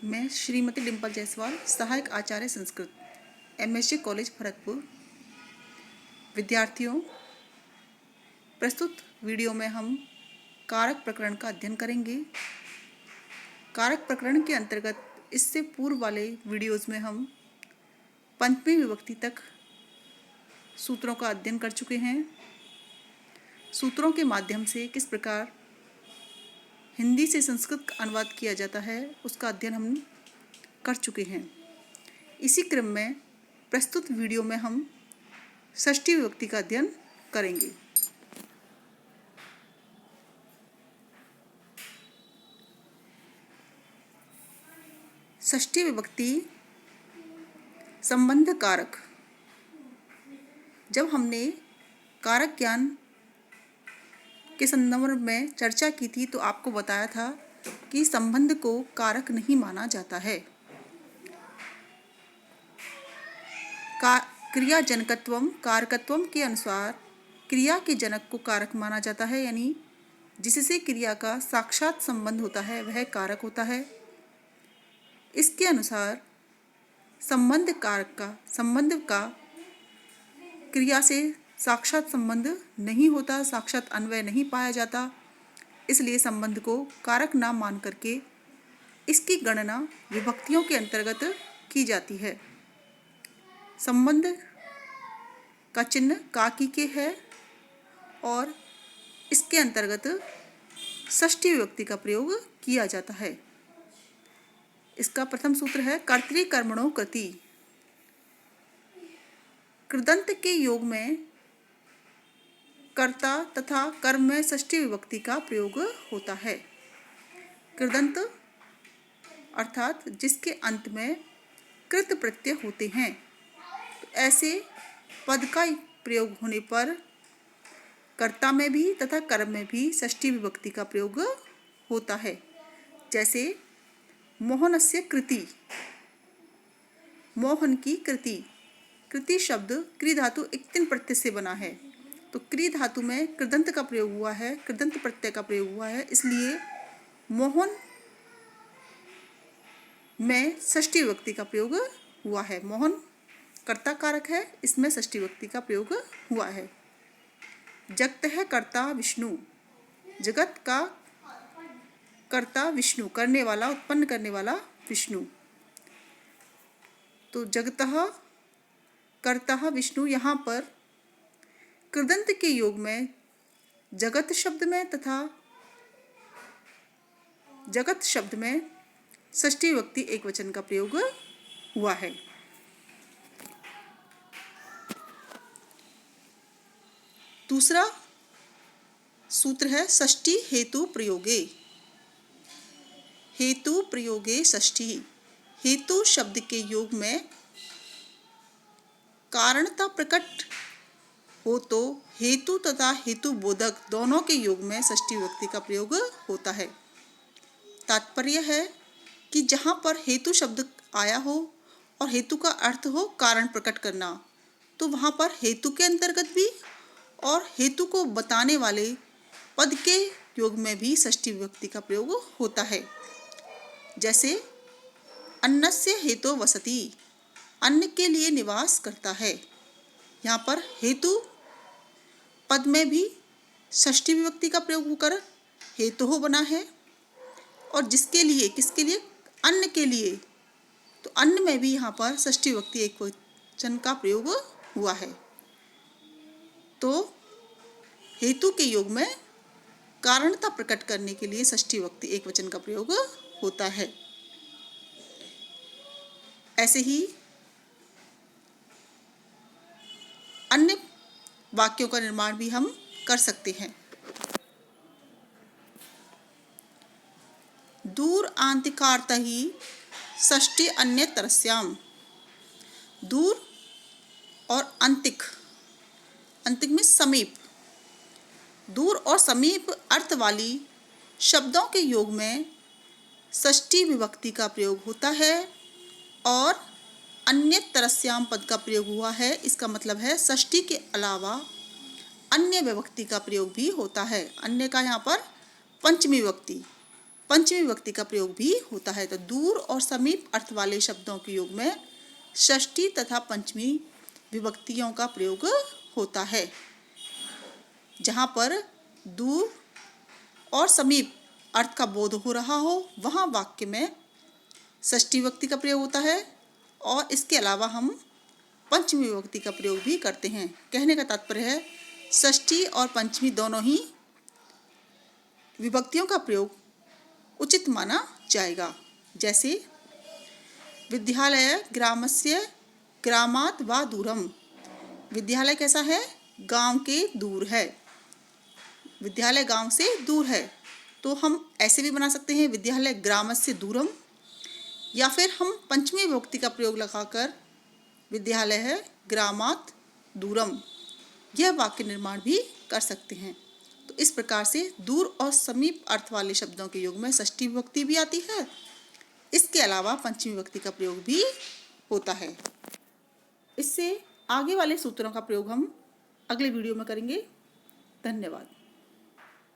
मैं श्रीमती डिम्पल जायसवाल, सहायक आचार्य Sanskrit, MSG college Bharatpur. विद्यार्थियों, प्रस्तुत वीडियो में हम कारक प्रकरण का अध्ययन करेंगे। कारक प्रकरण के अंतर्गत इससे पूर्व वाले वीडियोज़ में हम पंचमी विभक्ति तक सूत्रों का अध्ययन कर चुके हैं। सूत्रों के माध्यम से किस प्रकार हिंदी से संस्कृत का अनुवाद किया जाता है उसका अध्ययन हम कर चुके हैं। इसी क्रम में प्रस्तुत वीडियो में हम षष्ठी विभक्ति का अध्ययन करेंगे। षष्ठी विभक्ति संबंध कारक। जब हमने कारक ज्ञान के संदर्भ में चर्चा की थी तो आपको बताया था कि संबंध को कारक नहीं माना जाता है। क्रिया जनकत्वम कारकत्वम के अनुसार क्रिया के जनक को कारक माना जाता है, यानी जिससे क्रिया का साक्षात संबंध होता है वह कारक होता है। इसके अनुसार संबंध का क्रिया से साक्षात संबंध नहीं होता, साक्षात अन्वय नहीं पाया जाता। इसलिए संबंध को कारक ना मान करके इसकी गणना विभक्तियों के अंतर्गत की जाती है। संबंध का चिन्ह काकी के है और इसके अंतर्गत षष्ठी विभक्ति का प्रयोग किया जाता है। इसका प्रथम सूत्र है कर्तृकर्मणो कृति। कृदंत के योग में कर्ता तथा कर्म में षष्ठी विभक्ति का प्रयोग होता है। कृदंत अर्थात जिसके अंत में कृत प्रत्यय होते हैं, तो ऐसे पद का प्रयोग होने पर कर्ता में भी तथा कर्म में भी षष्ठी विभक्ति का प्रयोग होता है। जैसे मोहनस्य कृति, मोहन की कृति। कृति शब्द क्री धातु इक्तिन प्रत्यय से बना है, तो क्री धातु में कृदंत का प्रयोग हुआ है, कृदंत प्रत्यय का प्रयोग हुआ है, इसलिए मोहन में षष्ठी विभक्ति का प्रयोग हुआ है। मोहन कर्ता कारक है, इसमें षष्ठी विभक्ति का प्रयोग हुआ है। जगत है कर्ता विष्णु, जगत का कर्ता विष्णु, करने वाला, उत्पन्न करने वाला विष्णु। तो जगतः कर्ता विष्णु, यहाँ पर कृदंत के योग में जगत शब्द में तथा जगत शब्द में षष्ठी विभक्ति एकवचन का प्रयोग हुआ है। दूसरा सूत्र है षष्ठी हेतु प्रयोगे। हेतु प्रयोगे षष्ठी। हेतु शब्द के योग में कारणता प्रकट हो तो हेतु तथा हेतु बोधक दोनों के योग में षष्ठी विभक्ति का प्रयोग होता है। तात्पर्य है कि जहाँ पर हेतु शब्द आया हो और हेतु का अर्थ हो कारण प्रकट करना, तो वहाँ पर हेतु के अंतर्गत भी और हेतु को बताने वाले पद के योग में भी षष्ठी विभक्ति का प्रयोग होता है। जैसे अन्नस्य हेतु वसति, अन्न के लिए निवास करता है। यहाँ पर हेतु पद में भी षष्ठी विभक्ति का प्रयोग होकर हेतु हो बना है, और जिसके लिए, किसके लिए, अन्न के लिए, तो अन्न में भी यहाँ पर षष्ठी विभक्ति एकवचन का प्रयोग हुआ है। तो हेतु के योग में कारणता प्रकट करने के लिए षष्ठी विभक्ति एकवचन का प्रयोग होता है। ऐसे ही अन्य वाक्यों का निर्माण भी हम कर सकते हैं। दूर आंतिकार्त ही षष्ठी अन्य तरस्याम। दूर और अंतिक, अंतिक में समीप, दूर और समीप अर्थ वाली शब्दों के योग में षष्ठी विभक्ति का प्रयोग होता है और अन्य तरस्याम पद का प्रयोग हुआ है। इसका मतलब है षष्ठी के अलावा अन्य विभक्ति का प्रयोग भी होता है। अन्य का यहाँ पर पंचमी विभक्ति, पंचमी विभक्ति का प्रयोग भी होता है। तो दूर और समीप अर्थ वाले शब्दों के योग में षष्ठी तथा पंचमी विभक्तियों का प्रयोग होता है। जहाँ पर दूर और समीप अर्थ का बोध हो रहा हो वहाँ वाक्य में षष्ठी विभक्ति का प्रयोग होता है और इसके अलावा हम पंचमी विभक्ति का प्रयोग भी करते हैं। कहने का तात्पर्य है षष्ठी और पंचमी दोनों ही विभक्तियों का प्रयोग उचित माना जाएगा। जैसे विद्यालय ग्रामस्य ग्रामात् वा दूरम। विद्यालय कैसा है? गांव के दूर है। विद्यालय गांव से दूर है, तो हम ऐसे भी बना सकते हैं विद्यालय ग्रामस्य दूरम, या फिर हम पंचमी विभक्ति का प्रयोग लगाकर विद्यालय है ग्रामात् दूरम, यह वाक्य निर्माण भी कर सकते हैं। तो इस प्रकार से दूर और समीप अर्थ वाले शब्दों के योग में षष्ठी विभक्ति भी आती है। इसके अलावा पंचमी विभक्ति का प्रयोग भी होता है। इससे आगे वाले सूत्रों का प्रयोग हम अगले वीडियो में करेंगे। धन्यवाद।